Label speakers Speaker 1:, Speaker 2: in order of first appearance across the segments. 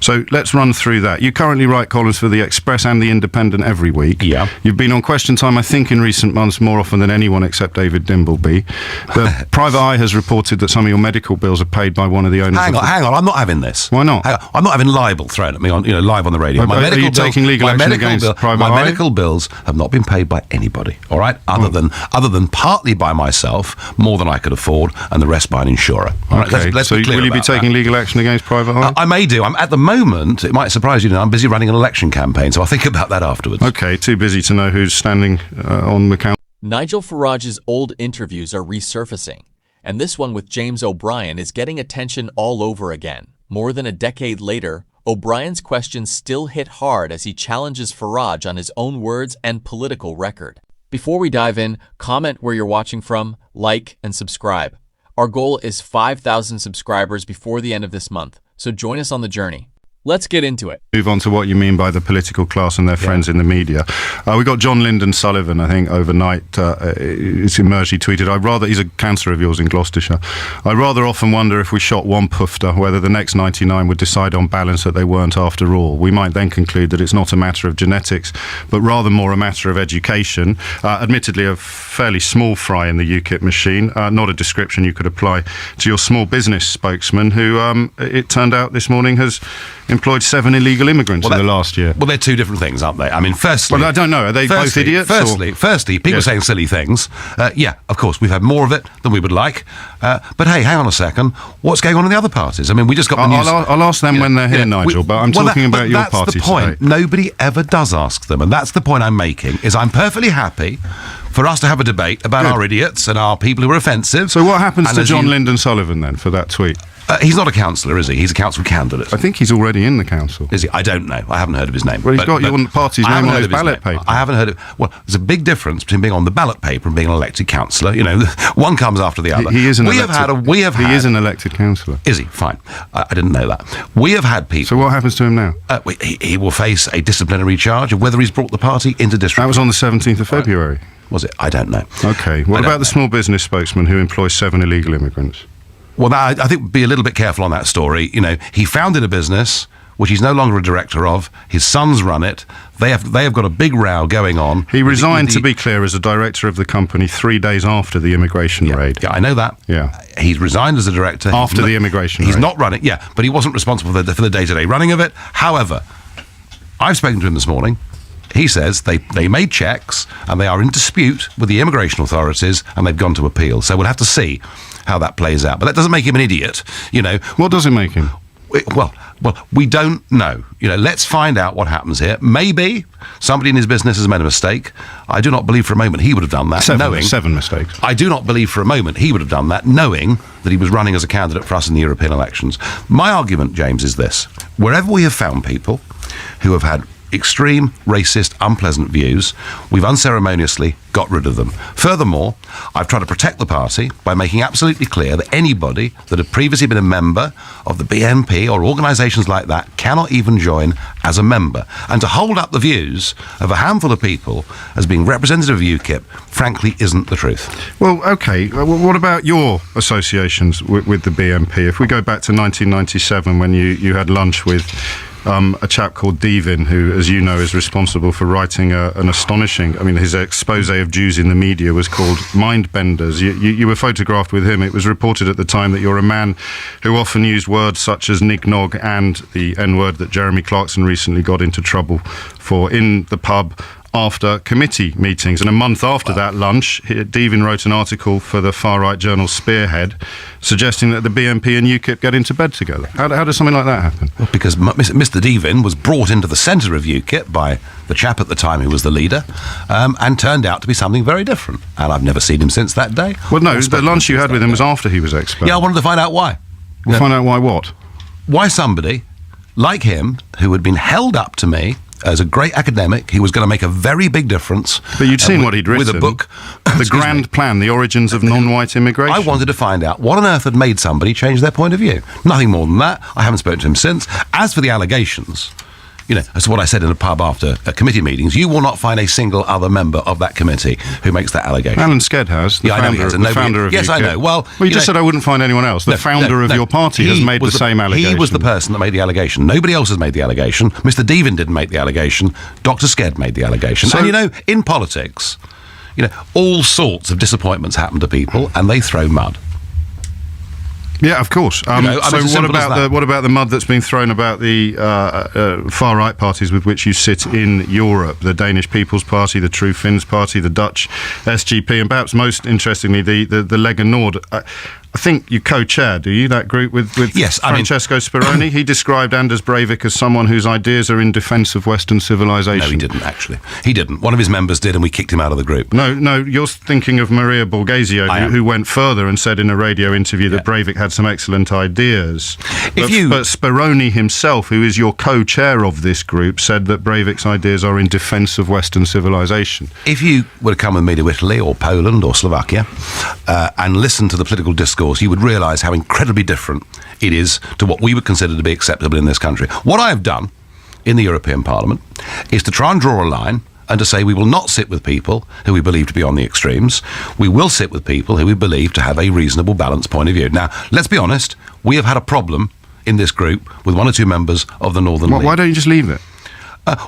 Speaker 1: So let's run through that. You currently write columns for The Express and The Independent every week.
Speaker 2: Yeah.
Speaker 1: You've been on Question Time, I think, in recent months more often than anyone except David Dimbleby. The Private Eye has reported that some of your medical bills are paid by one of the owners.
Speaker 2: Hang on, I'm not having this.
Speaker 1: Why not?
Speaker 2: I'm not having libel thrown at me on, live on the radio.
Speaker 1: Are you taking legal action against Private Eye?
Speaker 2: My medical bills have not been paid by anybody, all right? Other than partly by myself, more than I could afford, and the rest by an insurer. All right?
Speaker 1: Okay,
Speaker 2: let's
Speaker 1: so
Speaker 2: be clear
Speaker 1: will you be
Speaker 2: about
Speaker 1: taking
Speaker 2: that.
Speaker 1: legal action against Private Eye?
Speaker 2: I may do. At the moment, it might surprise you, I'm busy running an election campaign, so I'll think about that afterwards.
Speaker 1: Okay, too busy to know who's standing on the council.
Speaker 3: Nigel Farage's old interviews are resurfacing, and this one with James O'Brien is getting attention all over again. More than a decade later, O'Brien's questions still hit hard as he challenges Farage on his own words and political record. Before we dive in, comment where you're watching from, like, and subscribe. Our goal is 5,000 subscribers before the end of this month, so join us on the journey. Let's get into it.
Speaker 1: Move on to what you mean by the political class and their friends in the media. We got John Lyndon Sullivan, I think, overnight. It's emerged, he tweeted, he's a councillor of yours in Gloucestershire. I rather often wonder if we shot one pufter, whether the next 99 would decide on balance that they weren't after all. We might then conclude that it's not a matter of genetics, but rather more a matter of education. Admittedly, a fairly small fry in the UKIP machine, not a description you could apply to your small business spokesman, who, it turned out this morning, has employed 7 illegal immigrants in the last year.
Speaker 2: Well, they're two different things, aren't they? I mean, firstly...
Speaker 1: Well, I don't know. Are they both idiots?
Speaker 2: Firstly, people saying silly things. Yeah, of course, we've had more of it than we would like. But hey, hang on a second. What's going on in the other parties? I mean, we just got the news...
Speaker 1: I'll ask them when they're here, Nigel, but I'm talking about your party
Speaker 2: today. That's the point. Nobody ever does ask them, and that's the point I'm making, is I'm perfectly happy for us to have a debate about our idiots and our people who are offensive.
Speaker 1: So what happens to John Lyndon Sullivan, then, for that tweet?
Speaker 2: He's not a councillor, is he? He's a council candidate.
Speaker 1: I think he's already in the council.
Speaker 2: Is he? I don't know. I haven't heard of his name.
Speaker 1: Well, he's got your party's name on his ballot paper.
Speaker 2: I haven't heard of... Well, there's a big difference between being on the ballot paper and being an elected councillor. One comes after the other.
Speaker 1: He is an elected councillor.
Speaker 2: Is he? Fine. I didn't know that. We have had people...
Speaker 1: So what happens to him now?
Speaker 2: He will face a disciplinary charge of whether he's brought the party into disrepute.
Speaker 1: That was on the 17th of February.
Speaker 2: Was it? I don't know.
Speaker 1: Okay. What about the small business spokesman who employs 7 illegal immigrants?
Speaker 2: Well, I think be a little bit careful on that story. He founded a business which he's no longer a director of. His sons run it. They have got a big row going on.
Speaker 1: He resigned, to be clear, as a director of the company 3 days after the immigration raid.
Speaker 2: Yeah, I know that.
Speaker 1: Yeah.
Speaker 2: He's resigned as a director.
Speaker 1: After the immigration raid.
Speaker 2: He's not running, but he wasn't responsible for the day-to-day running of it. However, I've spoken to him this morning. He says they made checks and they are in dispute with the immigration authorities and they've gone to appeal. So we'll have to see how that plays out. But that doesn't make him an idiot,
Speaker 1: What does it make him?
Speaker 2: Well, we don't know. Let's find out what happens here. Maybe somebody in his business has made a mistake. I do not believe for a moment he would have done that.
Speaker 1: 7 mistakes.
Speaker 2: I do not believe for a moment he would have done that, knowing that he was running as a candidate for us in the European elections. My argument, James, is this. Wherever we have found people who have had extreme, racist, unpleasant views, we've unceremoniously got rid of them. Furthermore, I've tried to protect the party by making absolutely clear that anybody that had previously been a member of the BNP or organisations like that cannot even join as a member. And to hold up the views of a handful of people as being representative of UKIP, frankly, isn't the truth.
Speaker 1: Well, OK. What about your associations with the BNP? If we go back to 1997 when you had lunch with a chap called Devin, who, as you know, is responsible for writing an astonishing... his expose of Jews in the media was called Mindbenders. You were photographed with him. It was reported at the time that you're a man who often used words such as nig-nog and the N-word that Jeremy Clarkson recently got into trouble for in the pub after committee meetings. And a month after that lunch, Devin wrote an article for the far-right journal Spearhead suggesting that the BNP and UKIP get into bed together. How does something like that happen?
Speaker 2: Well, because Mr. Devin was brought into the centre of UKIP by the chap at the time who was the leader, and turned out to be something very different. And I've never seen him since that day.
Speaker 1: Well, no, the lunch you had with him was after he was expelled.
Speaker 2: Yeah, I wanted to find out why.
Speaker 1: We'll find out why what?
Speaker 2: Why somebody like him, who had been held up to me as a great academic, he was going to make a very big difference.
Speaker 1: But you'd seen what he'd written.
Speaker 2: With a book.
Speaker 1: The Grand Plan, The Origins of Non-White Immigration.
Speaker 2: I wanted to find out what on earth had made somebody change their point of view. Nothing more than that. I haven't spoken to him since. As for the allegations, as to what I said in a pub after committee meetings, you will not find a single other member of that committee who makes that allegation.
Speaker 1: Alan Sked has.
Speaker 2: I know he has.
Speaker 1: The founder of
Speaker 2: yes,
Speaker 1: UKIP.
Speaker 2: I know. Well,
Speaker 1: you just said I wouldn't find anyone else. The founder of your party has made the same allegation.
Speaker 2: He was the person that made the allegation. Nobody else has made the allegation. Mr. Devin didn't make the allegation. Dr. Sked made the allegation.
Speaker 1: So,
Speaker 2: and, in politics, all sorts of disappointments happen to people, and they throw mud.
Speaker 1: Yeah, of course. So what about the mud that's been thrown about the far right parties with which you sit in Europe? The Danish People's Party, the True Finns Party, the Dutch SGP, and perhaps most interestingly, the Lega Nord. I think you co-chair, do you, that group with
Speaker 2: yes,
Speaker 1: Francesco Speroni? He described Anders Breivik as someone whose ideas are in defence of Western civilization.
Speaker 2: No, he didn't, actually. He didn't. One of his members did, and we kicked him out of the group.
Speaker 1: No, you're thinking of Maria Borghesio, who went further and said in a radio interview that Breivik had some excellent ideas. But Speroni himself, who is your co-chair of this group, said that Breivik's ideas are in defence of Western civilization.
Speaker 2: If you were to come with me to Italy or Poland or Slovakia and listen to the political discourse, you would realise how incredibly different it is to what we would consider to be acceptable in this country. What I have done in the European Parliament is to try and draw a line and to say we will not sit with people who we believe to be on the extremes. We will sit with people who we believe to have a reasonable, balanced point of view. Now, let's be honest, we have had a problem in this group with one or two members of the Northern League.
Speaker 1: Why don't you just leave it?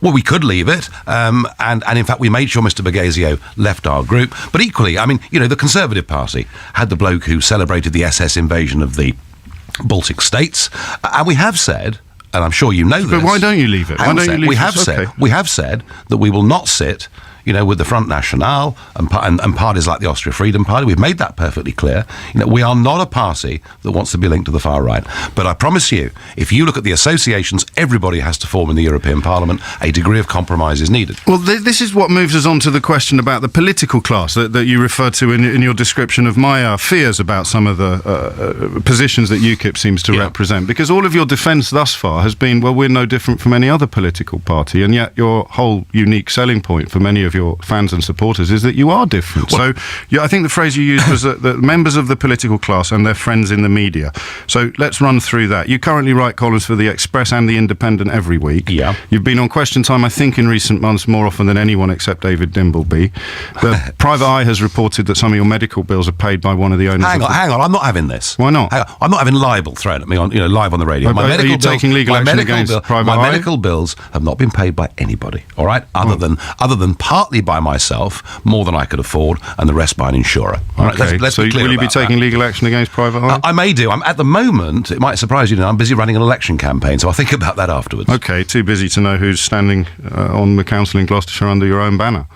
Speaker 2: Well, we could leave it, and in fact we made sure Mr. Borghesio left our group. But equally, the Conservative Party had the bloke who celebrated the SS invasion of the Baltic states, and we have said, and I'm sure you know this.
Speaker 1: But why don't you leave it?
Speaker 2: We have said that we will not sit with the Front National and parties like the Austria Freedom Party. We've made that perfectly clear. We are not a party that wants to be linked to the far right. But I promise you, if you look at the associations everybody has to form in the European Parliament, a degree of compromise is needed.
Speaker 1: Well, this is what moves us on to the question about the political class that you referred to in your description of my fears about some of the positions that UKIP seems to represent. Because all of your defence thus far has been, well, we're no different from any other political party, and yet your whole unique selling point for many of your fans and supporters is that you are different. Well, so I think the phrase you used was that members of the political class and their friends in the media. So let's run through that. You currently write columns for The Express and The Independent every week.
Speaker 2: Yeah.
Speaker 1: You've been on Question Time, I think, in recent months more often than anyone except David Dimbleby. The Private Eye has reported that some of your medical bills are paid by one of the owners.
Speaker 2: Hang on, I'm not having this.
Speaker 1: Why not?
Speaker 2: I'm not having libel thrown at me on live on the radio.
Speaker 1: Are you taking legal action against Private Eye?
Speaker 2: My medical bills have not been paid by anybody, all right? Other than partly by myself, more than I could afford, and the rest by an insurer. All right?
Speaker 1: Okay,
Speaker 2: let's
Speaker 1: so
Speaker 2: be clear
Speaker 1: will you be taking legal action against Private Eye?
Speaker 2: I may do. At the moment, it might surprise you, I'm busy running an election campaign, so I'll think about that afterwards.
Speaker 1: Okay, too busy to know who's standing on the council in Gloucestershire under your own banner.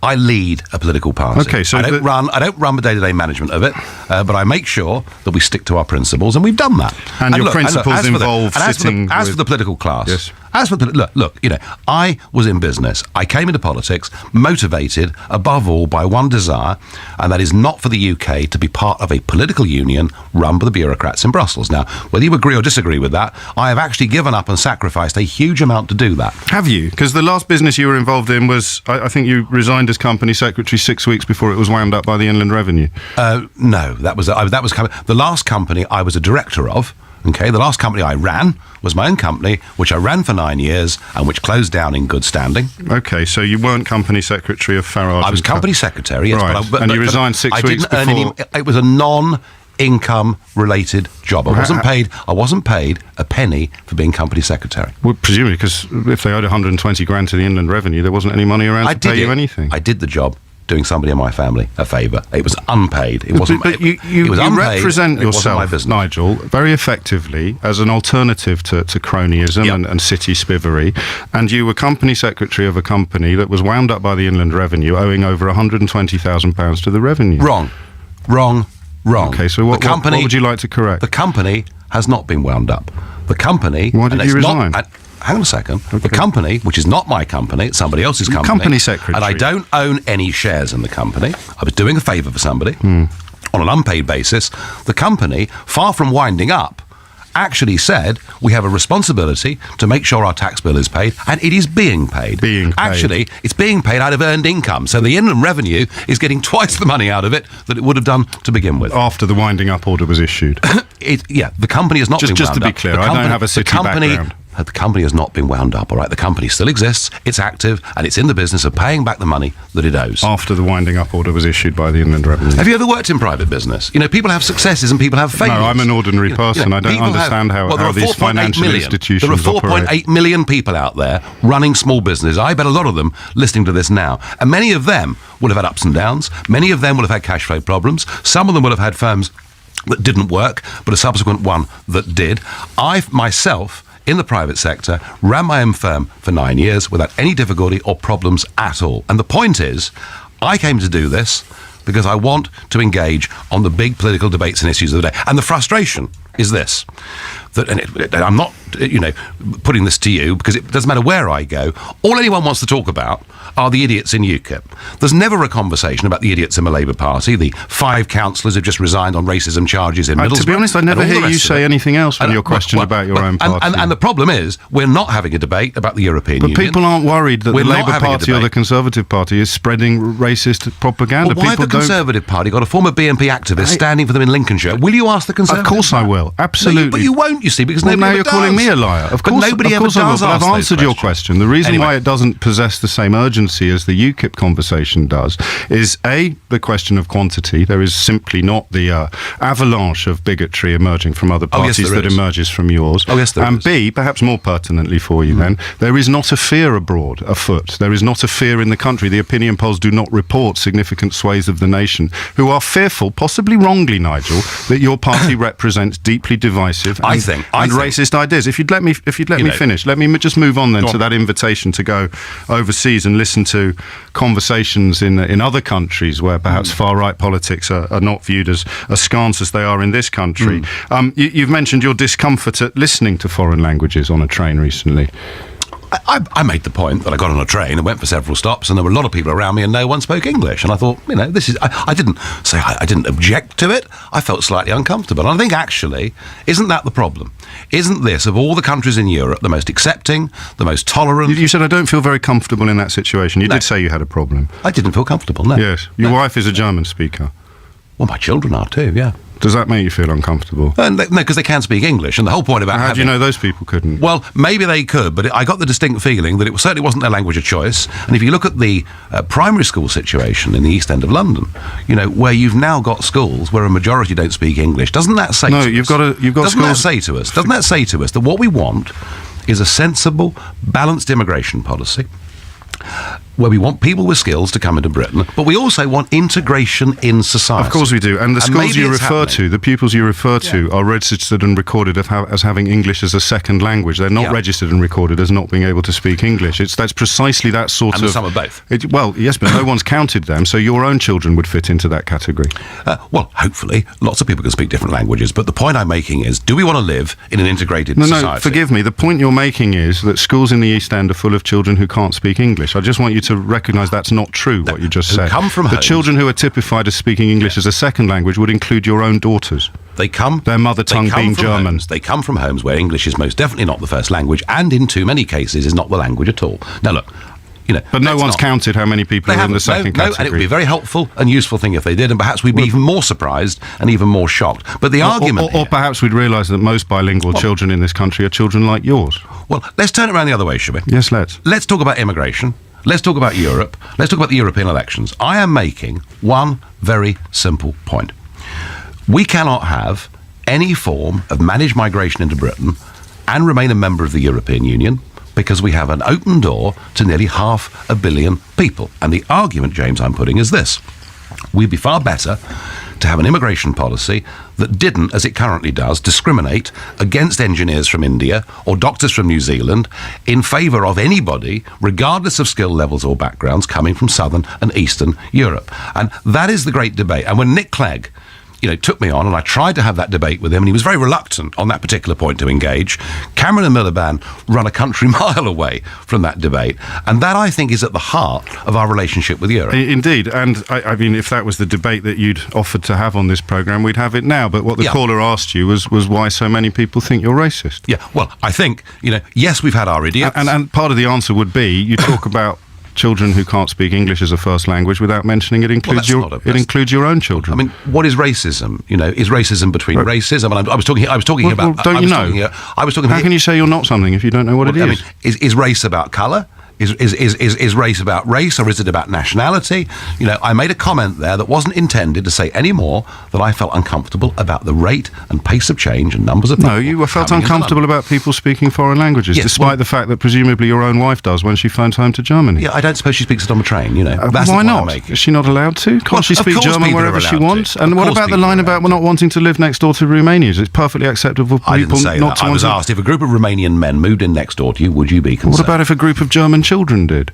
Speaker 2: I lead a political party.
Speaker 1: Okay, so
Speaker 2: I don't run the day-to-day management of it, but I make sure that we stick to our principles, and we've done that.
Speaker 1: And your principles involve sitting
Speaker 2: as for the political class.
Speaker 1: Yes.
Speaker 2: As for look, I was in business. I came into politics motivated above all by one desire, and that is not for the UK to be part of a political union run by the bureaucrats in Brussels. Now, whether you agree or disagree with that, I have actually given up and sacrificed a huge amount to do that.
Speaker 1: Have you? Because the last business you were involved in was, I think you resigned as company secretary 6 weeks before it was wound up by the Inland Revenue.
Speaker 2: No, that was the last company I was a director of. Okay, the last company I ran was my own company, which I ran for 9 years and which closed down in good standing.
Speaker 1: Okay, so you weren't company secretary of Farage.
Speaker 2: I was company secretary, yes,
Speaker 1: right.
Speaker 2: but
Speaker 1: and you resigned 6 weeks before.
Speaker 2: It was a non-income related job. I wasn't paid a penny for being company secretary.
Speaker 1: Well, presumably, because if they owed 120 grand to the Inland Revenue, there wasn't any money around to pay you anything.
Speaker 2: I did the job, doing somebody in my family a favour. It was unpaid. It wasn't.
Speaker 1: But you
Speaker 2: unpaid,
Speaker 1: represent yourself,
Speaker 2: my
Speaker 1: Nigel, very effectively as an alternative to cronyism and city spivery. And you were company secretary of a company that was wound up by the Inland Revenue, owing over £120,000 to the revenue.
Speaker 2: Wrong.
Speaker 1: Okay, so what would you like to correct?
Speaker 2: The company has not been wound up. The company.
Speaker 1: Why did you resign?
Speaker 2: Hang on a second.
Speaker 1: Okay.
Speaker 2: The company, which is not my company, it's somebody else's company.
Speaker 1: Company secretary.
Speaker 2: And I don't own any shares in the company. I was doing a favour for somebody on an unpaid basis. The company, far from winding up, actually said we have a responsibility to make sure our tax bill is paid, and it is being paid. Actually, it's being paid out of earned income. So the Inland Revenue is getting twice the money out of it that it would have done to begin with.
Speaker 1: After the winding up order was issued.
Speaker 2: The company has not been wound up.
Speaker 1: Just to be clear, I don't have a city background.
Speaker 2: The company has not been wound up, all right? The company still exists, it's active, and it's in the business of paying back the money that it owes.
Speaker 1: After the winding up order was issued by the Inland Revenue.
Speaker 2: Have you ever worked in private business? You know, people have successes and people have failures.
Speaker 1: No, I'm an ordinary person. I don't understand how these financial institutions operate.
Speaker 2: There are 4.8 million people out there running small businesses. I bet a lot of them listening to this now. And many of them will have had ups and downs. Many of them will have had cash flow problems. Some of them will have had firms that didn't work, but a subsequent one that did. I myself, in the private sector, ran my own firm for 9 years without any difficulty or problems at all. And the point is, I came to do this because I want to engage on the big political debates and issues of the day. And the frustration is this, that, and I'm not, putting this to you because it doesn't matter where I go, all anyone wants to talk about are the idiots in UKIP. There's never a conversation about the idiots in the Labour Party, the 5 councillors who've just resigned on racism charges in Middlesbrough.
Speaker 1: To be honest, I never hear you say anything else when you're questioned about your own party.
Speaker 2: And the problem is, we're not having a debate about the European Union.
Speaker 1: But people aren't worried that the Labour Party or the Conservative Party is spreading racist propaganda.
Speaker 2: Well, why have the Conservative Party got a former BNP activist standing for them in Lincolnshire? Will you ask the Conservative?
Speaker 1: Of course I will, absolutely.
Speaker 2: No, but you won't, you see, because
Speaker 1: now
Speaker 2: nobody
Speaker 1: you're calling me a liar. Of course,
Speaker 2: nobody
Speaker 1: ever does. I've answered your question. The reason why it doesn't possess the same urgency as the UKIP conversation does is the question of quantity. There is simply not the avalanche of bigotry emerging from other parties that emerges from yours.
Speaker 2: Oh, yes, there
Speaker 1: and
Speaker 2: is.
Speaker 1: B, perhaps more pertinently for you then, there is not a fear abroad afoot. There is not a fear in the country. The opinion polls do not report significant swathes of the nation who are fearful, possibly wrongly, Nigel, that your party represents deeply divisive and racist ideas. If you'd let me finish, let me just move on then to that invitation to go overseas and listen to conversations in other countries where perhaps far-right politics are not viewed as askance as they are in this country. You've mentioned your discomfort at listening to foreign languages on a train recently.
Speaker 2: I made the point that I got on a train and went for several stops, and there were a lot of people around me, and no one spoke English. And I thought, this is. I didn't say I didn't object to it. I felt slightly uncomfortable. And I think actually, isn't that the problem? Isn't this, of all the countries in Europe, the most accepting, the most tolerant?
Speaker 1: You said I don't feel very comfortable in that situation. You did say you had a problem.
Speaker 2: I didn't feel comfortable. No.
Speaker 1: Yes, your wife is a German speaker.
Speaker 2: Well, my children are too. Yeah.
Speaker 1: Does that make you feel uncomfortable?
Speaker 2: No, because they can speak English, and the whole point about
Speaker 1: how do you know those people couldn't?
Speaker 2: Well, maybe they could, but I got the distinct feeling that it certainly wasn't their language of choice. And if you look at the primary school situation in the East End of London, where you've now got schools where a majority don't speak English, doesn't that say?
Speaker 1: No, you've got schools.
Speaker 2: Doesn't that say to us that what we want is a sensible, balanced immigration policy, where we want people with skills to come into Britain, but we also want integration in society.
Speaker 1: Of course we do. And the schools you refer to, the pupils you refer to, are registered and recorded as having English as a second language. They're not registered and recorded as not being able to speak English. That's precisely that sort of...
Speaker 2: some of both.
Speaker 1: Well, yes, but no one's counted them, so your own children would fit into that category.
Speaker 2: Well, hopefully, lots of people can speak different languages, but the point I'm making is, do we want to live in an integrated society?
Speaker 1: No, forgive me. The point you're making is that schools in the East End are full of children who can't speak English. I just want you to recognise that's not true, what you just said.
Speaker 2: Come from
Speaker 1: the children who are typified as speaking English as a second language would include your own daughters. Their mother tongue being German.
Speaker 2: They come from homes where English is most definitely not the first language, and in too many cases is not the language at all. Now look,
Speaker 1: but no one's counted how many people are in the second category.
Speaker 2: And it would be a very helpful and useful thing if they did, and perhaps we'd be even more surprised and even more shocked. But the argument...
Speaker 1: Or perhaps we'd realise that most bilingual children in this country are children like yours.
Speaker 2: Well, let's turn it around the other way, shall we?
Speaker 1: Yes, let's.
Speaker 2: Let's talk about immigration. Let's talk about Europe. Let's talk about the European elections. I am making one very simple point. We cannot have any form of managed migration into Britain and remain a member of the European Union because we have an open door to nearly 500 million people. And the argument, James, I'm putting is this. We'd be far better to have an immigration policy that didn't, as it currently does, discriminate against engineers from India or doctors from New Zealand in favour of anybody, regardless of skill levels or backgrounds, coming from Southern and Eastern Europe. And that is the great debate. And when Nick Clegg took me on, and I tried to have that debate with him, and he was very reluctant on that particular point to engage. Cameron and Miliband run a country mile away from that debate, and that, I think, is at the heart of our relationship with Europe.
Speaker 1: Indeed, and I mean, if that was the debate that you'd offered to have on this programme, we'd have it now. But what the caller asked you was why so many people think you're racist.
Speaker 2: Yeah, well, I think, yes, we've had our idiots.
Speaker 1: And part of the answer would be, you talk about children who can't speak English as a first language without mentioning it includes includes your own children.
Speaker 2: I mean, what is racism? You know, is racism between races? I mean, I was talking about.
Speaker 1: Don't you know? How can you say you're not something if you don't know what it is?
Speaker 2: I mean, is race about colour? Is race about race, or is it about nationality? You know, I made a comment there that wasn't intended to say any more that I felt uncomfortable about the rate and pace of change and numbers of people.
Speaker 1: No, you felt uncomfortable about people speaking foreign languages, despite the fact that presumably your own wife does when she phones home to Germany.
Speaker 2: Yeah, I don't suppose she speaks it on the train, you know.
Speaker 1: Why not? Is she not allowed to? Can't she speak German wherever she wants? And what about the line about not wanting to live next door to Romanians? It's perfectly acceptable for people not to.
Speaker 2: I was asked if a group of Romanian men moved in next door to you, would you be concerned?
Speaker 1: What about if a group of German children did?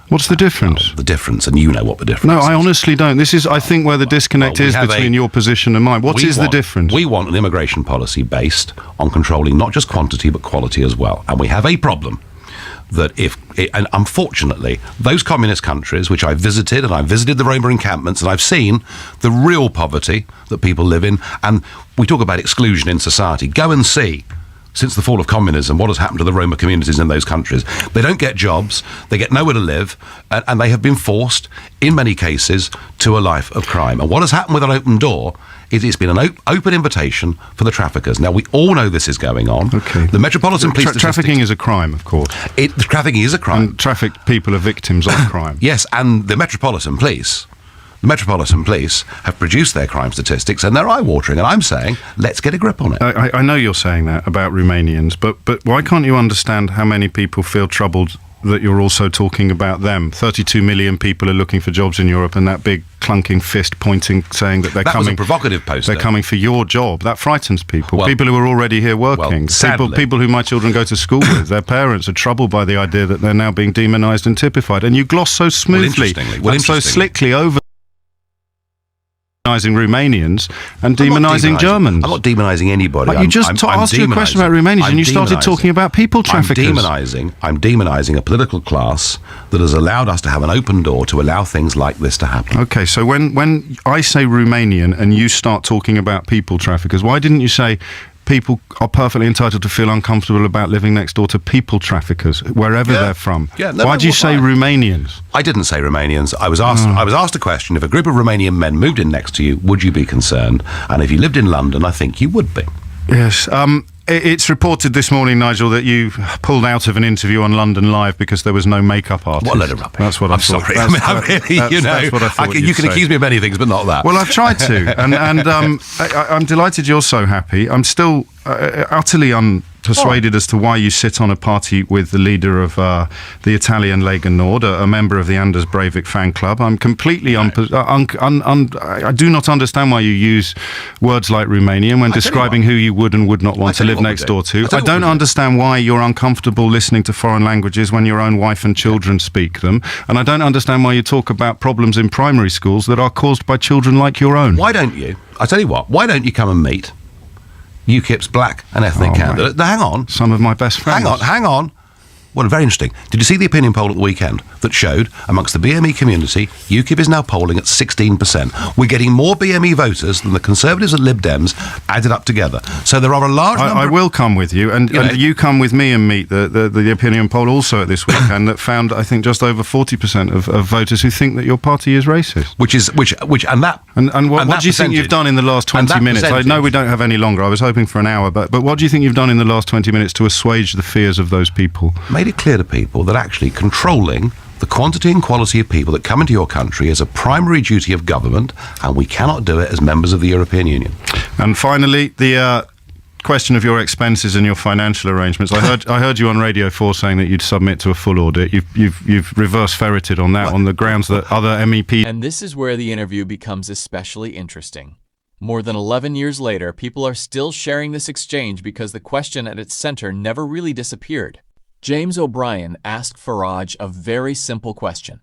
Speaker 1: What's the difference?
Speaker 2: Well, the difference, and you know what the difference is.
Speaker 1: No, I honestly don't. This is, I think, where the disconnect is between your position and mine. What is the difference?
Speaker 2: We want an immigration policy based on controlling not just quantity but quality as well. And we have a problem that and unfortunately, those communist countries, which I visited, and I visited the Roma encampments, and I've seen the real poverty that people live in, and we talk about exclusion in society. Go and see, since the fall of communism, what has happened to the Roma communities in those countries. They don't get jobs, they get nowhere to live, and they have been forced, in many cases, to a life of crime. And what has happened with an open door is it's been an open invitation for the traffickers. Now, we all know this is going on.
Speaker 1: Okay.
Speaker 2: The Metropolitan Police
Speaker 1: trafficking is a crime, of course.
Speaker 2: Trafficking is a crime.
Speaker 1: And trafficked people are victims of crime.
Speaker 2: Yes, and the Metropolitan Police have produced their crime statistics, and they're eye-watering, and I'm saying, let's get a grip on it.
Speaker 1: I know you're saying that about Romanians, but why can't you understand how many people feel troubled that you're also talking about them? 32 million people are looking for jobs in Europe, and that big clunking fist pointing, saying that they're coming...
Speaker 2: That was a provocative post.
Speaker 1: They're coming for your job. That frightens people. People who are already here working. People who my children go to school with. Their parents are troubled by the idea that they're now being demonised and typified. And you gloss so smoothly and so slickly over demonising Romanians and demonising Germans.
Speaker 2: I'm not demonising anybody.
Speaker 1: But you just asked you a question about Romanians and you started talking about people traffickers.
Speaker 2: I'm demonising a political class that has allowed us to have an open door to allow things like this to happen.
Speaker 1: Okay, so when I say Romanian and you start talking about people traffickers, why didn't you say people are perfectly entitled to feel uncomfortable about living next door to people traffickers, wherever they're from? Why do you say Romanians?
Speaker 2: I didn't say Romanians. I was asked a question. If a group of Romanian men moved in next to you, would you be concerned? And if you lived in London, I think you would be.
Speaker 1: Yes. It's reported this morning, Nigel, that you pulled out of an interview on London Live because there was no makeup artist.
Speaker 2: What a load of rubbish.
Speaker 1: That's what
Speaker 2: I'm
Speaker 1: thought.
Speaker 2: sorry. That's what I thought you can accuse me of many things, but not that.
Speaker 1: Well, I've tried to, and I'm delighted you're so happy. I'm still utterly unpersuaded as to why you sit on a party with the leader of the Italian Lega Nord, a member of the Anders Breivik fan club. I'm completely I do not understand why you use words like Romanian when describing who you would and would not want to live next door to. I don't understand why you're uncomfortable listening to foreign languages when your own wife and children speak them, and I don't understand why you talk about problems in primary schools that are caused by children like your own.
Speaker 2: Why don't you? I tell you what. Why don't you come and meet UKIP's black and ethnic candidate? Now, hang on.
Speaker 1: Some of my best friends.
Speaker 2: Hang on. Well, very interesting. Did you see the opinion poll at the weekend that showed amongst the BME community, UKIP is now polling at 16%. We're getting more BME voters than the Conservatives and Lib Dems added up together. So there are a large number...
Speaker 1: I will come with you, and you come with me and meet the opinion poll also at this weekend that found, I think, just over 40% of voters who think that your party is racist. What do you think you've done in the last 20 minutes? I know we don't have any longer. I was hoping for an hour, but what do you think you've done in the last 20 minutes to assuage the fears of those people?
Speaker 2: Made it clear to people that actually controlling the quantity and quality of people that come into your country is a primary duty of government, and we cannot do it as members of the European Union.
Speaker 1: And finally, the question of your expenses and your financial arrangements. I heard you on Radio 4 saying that you'd submit to a full audit. You've reverse ferreted on that on the grounds that other MEPs...
Speaker 3: And this is where the interview becomes especially interesting. More than 11 years later, people are still sharing this exchange because the question at its center never really disappeared. James O'Brien asked Farage a very simple question.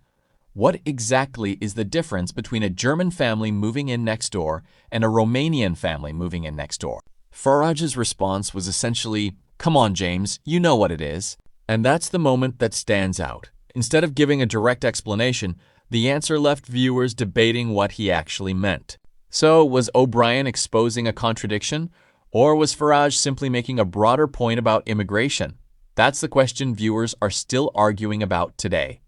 Speaker 3: What exactly is the difference between a German family moving in next door and a Romanian family moving in next door? Farage's response was essentially, "Come on, James, you know what it is." And that's the moment that stands out. Instead of giving a direct explanation, the answer left viewers debating what he actually meant. So, was O'Brien exposing a contradiction? Or was Farage simply making a broader point about immigration? That's the question viewers are still arguing about today.